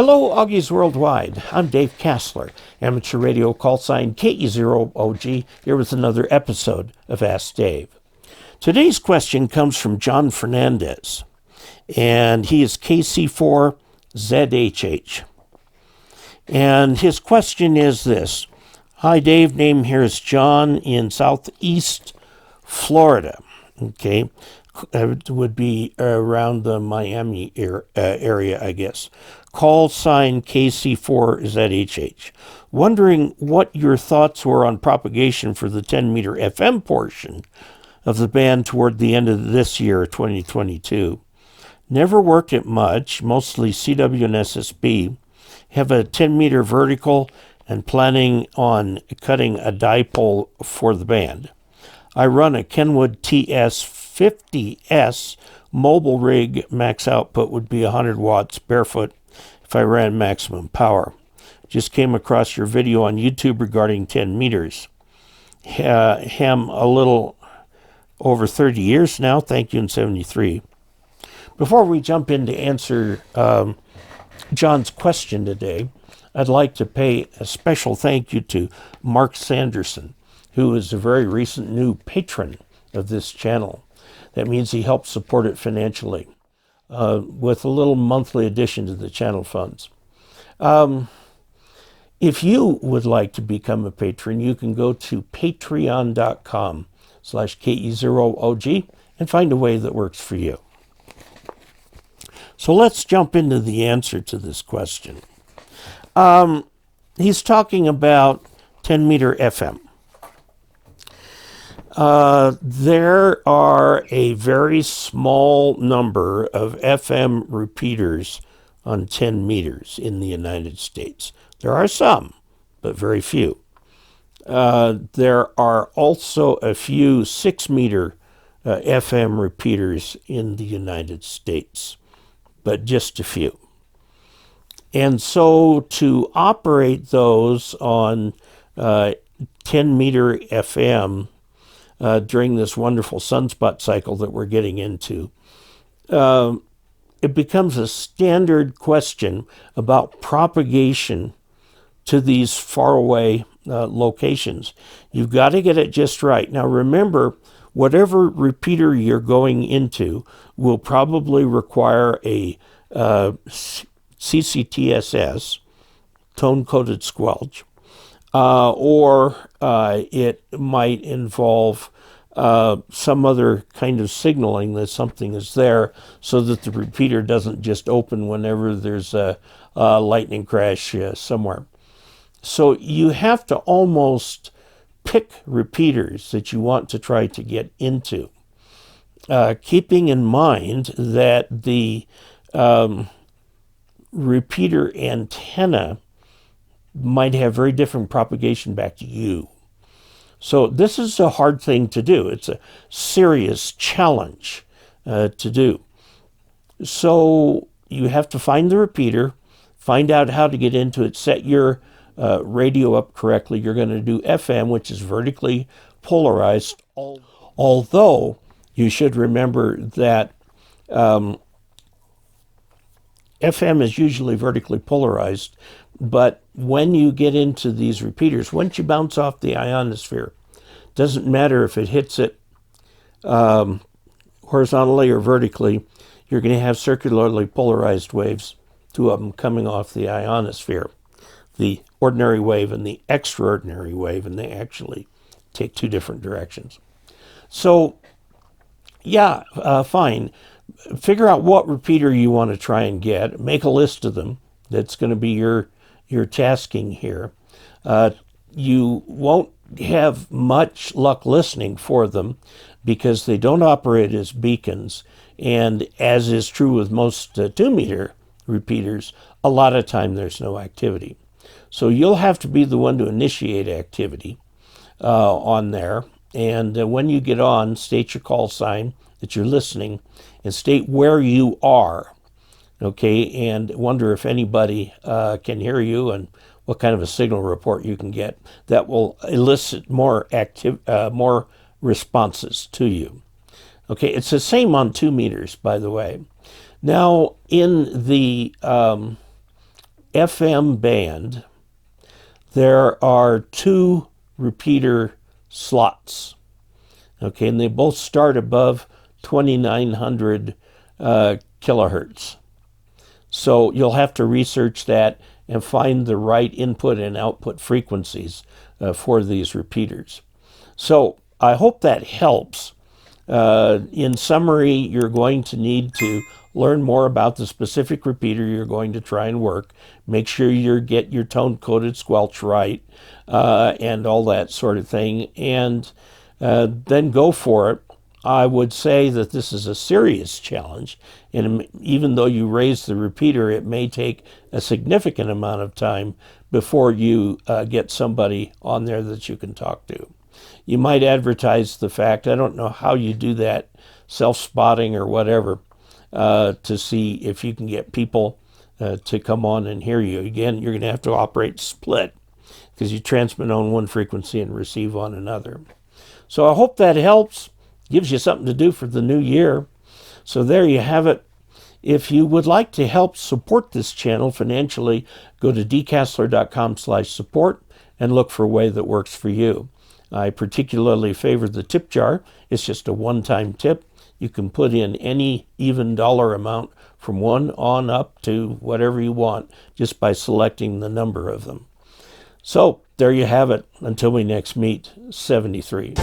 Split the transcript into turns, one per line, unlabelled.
Hello, Augies Worldwide. I'm Dave Kassler, amateur radio call sign KE0OG, here with another episode of Ask Dave. Today's question comes from John Fernandez, and he is KC4ZHH. And his question is this. Hi, Dave. Name here is John in Southeast Florida. Okay. It would be around the Miami area, I guess. Call sign KC4ZHH. Wondering what your thoughts were on propagation for the 10-meter FM portion of the band toward the end of this year, 2022. Never worked it much, mostly CW and SSB. Have a 10-meter vertical and planning on cutting a dipole for the band. I run a Kenwood TS50S mobile rig. Max output would be 100 watts barefoot if I ran maximum power. Just came across your video on YouTube regarding 10 meters. Ham a little over 30 years now. Thank you in 73. Before we jump in to answer John's question today, I'd like to pay a special thank you to Mark Sanderson, who is a very recent new patron of this channel. That means he helps support it financially with a little monthly addition to the channel funds. If you would like to become a patron, you can go to patreon.com/KE0OG and find a way that works for you. So let's jump into the answer to this question. He's talking about 10-meter FM. There are a very small number of FM repeaters on 10 meters in the United States. There are some, but very few. There are also a few 6-meter FM repeaters in the United States, but just a few. And so to operate those on 10-meter FM during this wonderful sunspot cycle that we're getting into, it becomes a standard question about propagation to these faraway locations. You've got to get it just right. Now remember, whatever repeater you're going into will probably require a CCTSS, tone-coded squelch, or it might involve some other kind of signaling that something is there so that the repeater doesn't just open whenever there's a lightning crash somewhere. So you have to almost pick repeaters that you want to try to get into, keeping in mind that the repeater antenna might have very different propagation back to you. So this is a hard thing to do. It's a serious challenge to do. So you have to find the repeater, find out how to get into it, set your radio up correctly. You're going to do FM, which is vertically polarized, although you should remember that FM is usually vertically polarized, but when you get into these repeaters, once you bounce off the ionosphere, doesn't matter if it hits it horizontally or vertically, you're going to have circularly polarized waves, two of them coming off the ionosphere, the ordinary wave and the extraordinary wave, and they actually take two different directions. So, yeah, fine. Figure out what repeater you want to try and get. Make a list of them. That's going to be your tasking here. You won't have much luck listening for them because they don't operate as beacons. And as is true with most 2-meter repeaters, a lot of time there's no activity. So you'll have to be the one to initiate activity on there. And when you get on, state your call sign that you're listening and state where you are, okay, and wonder if anybody can hear you and what kind of a signal report you can get that will elicit more responses to you. Okay, it's the same on 2 meters, by the way. Now, in the FM band, there are 2 repeater slots. Okay, and they both start above 2900 kilohertz. So you'll have to research that and find the right input and output frequencies for these repeaters. So I hope that helps. In summary, you're going to need to learn more about the specific repeater you're going to try and work. Make sure you get your tone-coded squelch right and all that sort of thing. And then go for it. I would say that this is a serious challenge, and even though you raise the repeater, it may take a significant amount of time before you get somebody on there that you can talk to. You might advertise the fact, I don't know how you do that, self-spotting or whatever, to see if you can get people to come on and hear you. Again, you're going to have to operate split because you transmit on one frequency and receive on another. So I hope that helps, gives you something to do for the new year. So there you have it. If you would like to help support this channel financially, go to dcasler.com/support and look for a way that works for you. I particularly favor the tip jar. It's just a one-time tip. You can put in any even dollar amount from 1 on up to whatever you want just by selecting the number of them. So there you have it. Until we next meet, 73.